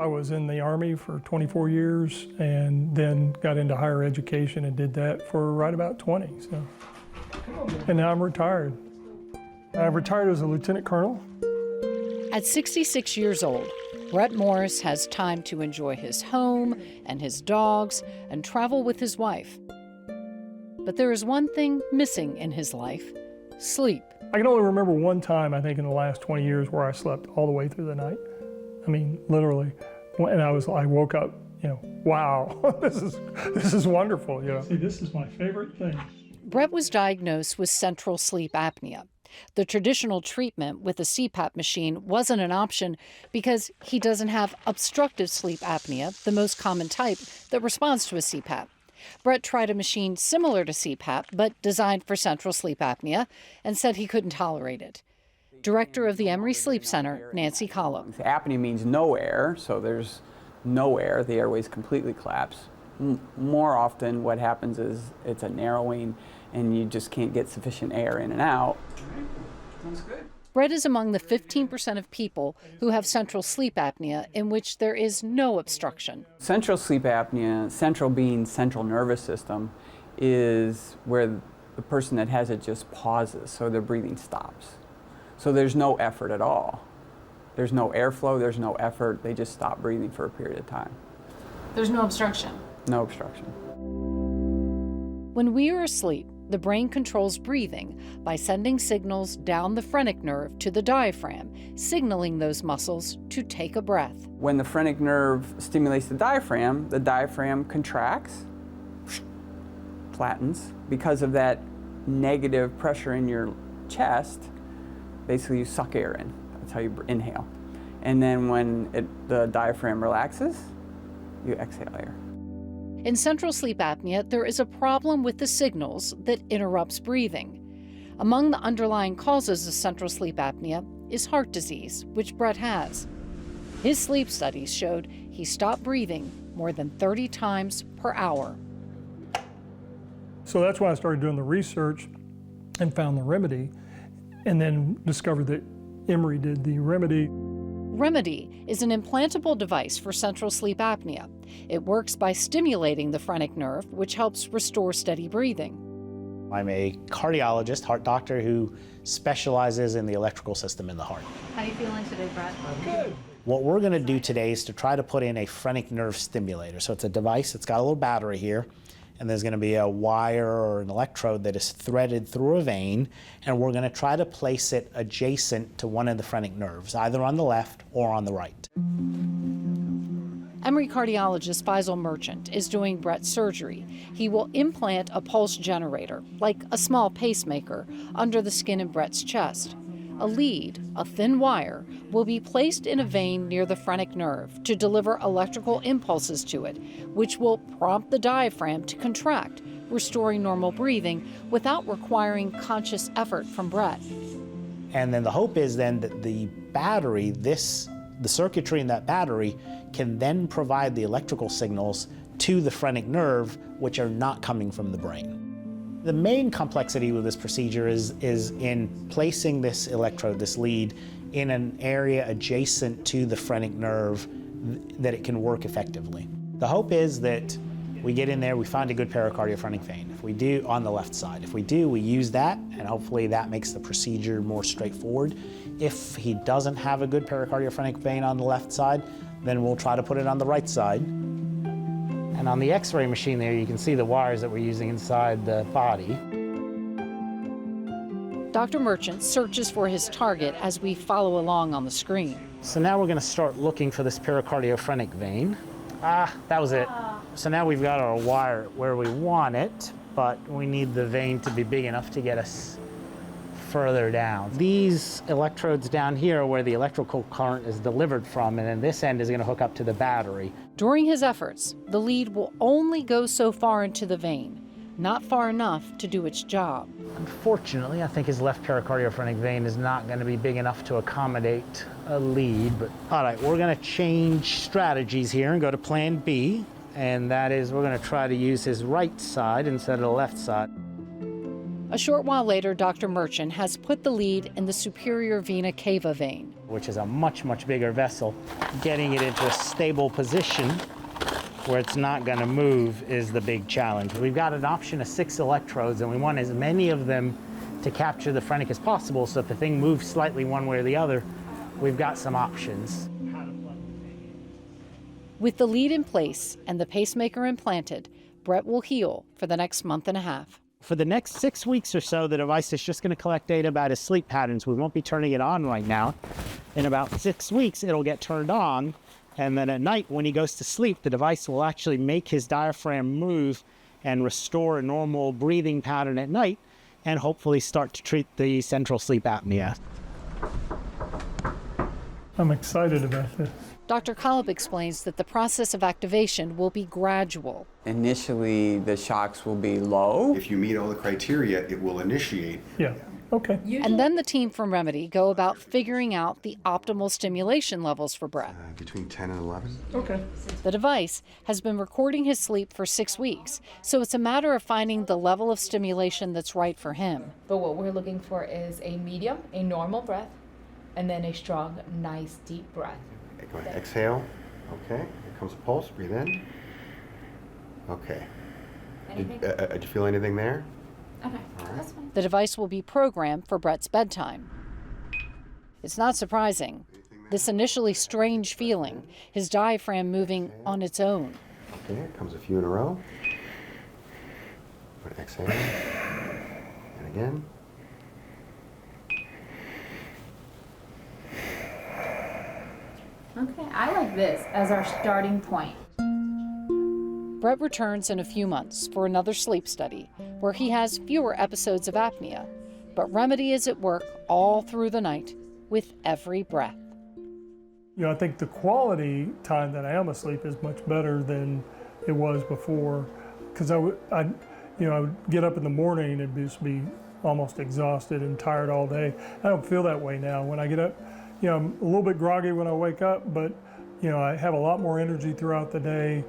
I was in the Army for 24 years and then got into higher education and did that for right about 20. So. And now I'm retired. I retired as a lieutenant colonel. At 66 years old, Brett Morris has time to enjoy his home and his dogs and travel with his wife. But there is one thing missing in his life: sleep. I can only remember one time, I think, in the last 20 years where I slept all the way through the night. I mean, literally. And I woke up, wow, this is wonderful. See, this is my favorite thing. Brett was diagnosed with central sleep apnea. The traditional treatment with a CPAP machine wasn't an option because he doesn't have obstructive sleep apnea, the most common type that responds to a CPAP. Brett tried a machine similar to CPAP, but designed for central sleep apnea, and said he couldn't tolerate it. Director of the Emory Sleep Center, Nancy Collum. Apnea means no air, so there's no air. The airways completely collapse. More often what happens is it's a narrowing and you just can't get sufficient air in and out. Sounds good. Brett is among the 15% of people who have central sleep apnea in which there is no obstruction. Central sleep apnea, central being central nervous system, is where the person that has it just pauses, so their breathing stops. So there's no effort at all. There's no airflow, there's no effort, they just stop breathing for a period of time. There's no obstruction? No obstruction. When we are asleep, the brain controls breathing by sending signals down the phrenic nerve to the diaphragm, signaling those muscles to take a breath. When the phrenic nerve stimulates the diaphragm contracts, flattens. Because of that negative pressure in your chest, basically you suck air in. That's how you inhale. And then when the diaphragm relaxes, you exhale air. In central sleep apnea, there is a problem with the signals that interrupts breathing. Among the underlying causes of central sleep apnea is heart disease, which Brett has. His sleep studies showed he stopped breathing more than 30 times per hour. So that's why I started doing the research and found the remedy, and then discovered that Emory did the remedy. Remedy is an implantable device for central sleep apnea. It works by stimulating the phrenic nerve, which helps restore steady breathing. I'm a cardiologist, heart doctor, who specializes in the electrical system in the heart. How are you feeling today, Brett? Good. What we're going to do today is to try to put in a phrenic nerve stimulator. So it's a device, it's got a little battery here, and there's going to be a wire or an electrode that is threaded through a vein, and we're going to try to place it adjacent to one of the phrenic nerves, either on the left or on the right. Emory cardiologist Faisal Merchant is doing Brett's surgery. He will implant a pulse generator, like a small pacemaker, under the skin in Brett's chest. A lead, a thin wire, will be placed in a vein near the phrenic nerve to deliver electrical impulses to it, which will prompt the diaphragm to contract, restoring normal breathing without requiring conscious effort from Brett. And then the hope is then that the battery, the circuitry in that battery, can then provide the electrical signals to the phrenic nerve, which are not coming from the brain. The main complexity with this procedure is in placing this electrode, this lead, in an area adjacent to the phrenic nerve that it can work effectively. The hope is that we get in there, we find a good pericardiophrenik vein. If we do, on the left side. If we do, we use that, and hopefully that makes the procedure more straightforward. If he doesn't have a good pericardiophrenik vein on the left side, then we'll try to put it on the right side. And on the X-ray machine there, you can see the wires that we're using inside the body. Dr. Merchant searches for his target as we follow along on the screen. So now we're going to start looking for this pericardiophrenik vein. That was it. So now we've got our wire where we want it, but we need the vein to be big enough to get us further down. These electrodes down here are where the electrical current is delivered from, and then this end is going to hook up to the battery. During his efforts, the lead will only go so far into the vein, not far enough to do its job. Unfortunately, I think his left pericardiophrenik vein is not going to be big enough to accommodate a lead. But all right, we're going to change strategies here and go to plan B, and that is we're going to try to use his right side instead of the left side. A short while later, Dr. Merchant has put the lead in the superior vena cava vein, which is a much, much bigger vessel. Getting it into a stable position where it's not going to move is the big challenge. We've got an option of 6 electrodes, and we want as many of them to capture the phrenic as possible, so if the thing moves slightly one way or the other, we've got some options. With the lead in place and the pacemaker implanted, Brett will heal for the next month and a half. For the next 6 weeks or so, the device is just going to collect data about his sleep patterns. We won't be turning it on right now. In about 6 weeks, it'll get turned on, and then at night when he goes to sleep, the device will actually make his diaphragm move and restore a normal breathing pattern at night, and hopefully start to treat the central sleep apnea. I'm excited about this. Dr. Kolb explains that the process of activation will be gradual. Initially, the shocks will be low. If you meet all the criteria, it will initiate. Yeah, okay. And then the team from Remedy go about figuring out the optimal stimulation levels for Brett. Between 10 and 11. Okay. The device has been recording his sleep for 6 weeks, so it's a matter of finding the level of stimulation that's right for him. But what we're looking for is a medium, a normal breath, and then a strong, nice, deep breath. Go ahead, exhale. Okay, here comes a pulse, breathe in. Okay. Did you feel anything there? Okay, that's fine. The device will be programmed for Brett's bedtime. It's not surprising. This initially strange feeling, his diaphragm moving on its own. Okay, here comes a few in a row. Go ahead, exhale. And again. Okay, I like this as our starting point. Brett returns in a few months for another sleep study where he has fewer episodes of apnea, but Remedy is at work all through the night with every breath. You know, I think the quality time that I am asleep is much better than it was before, because I would get up in the morning and just be almost exhausted and tired all day. I don't feel that way now. When I get up, you know, I'm a little bit groggy when I wake up, but you know, I have a lot more energy throughout the day.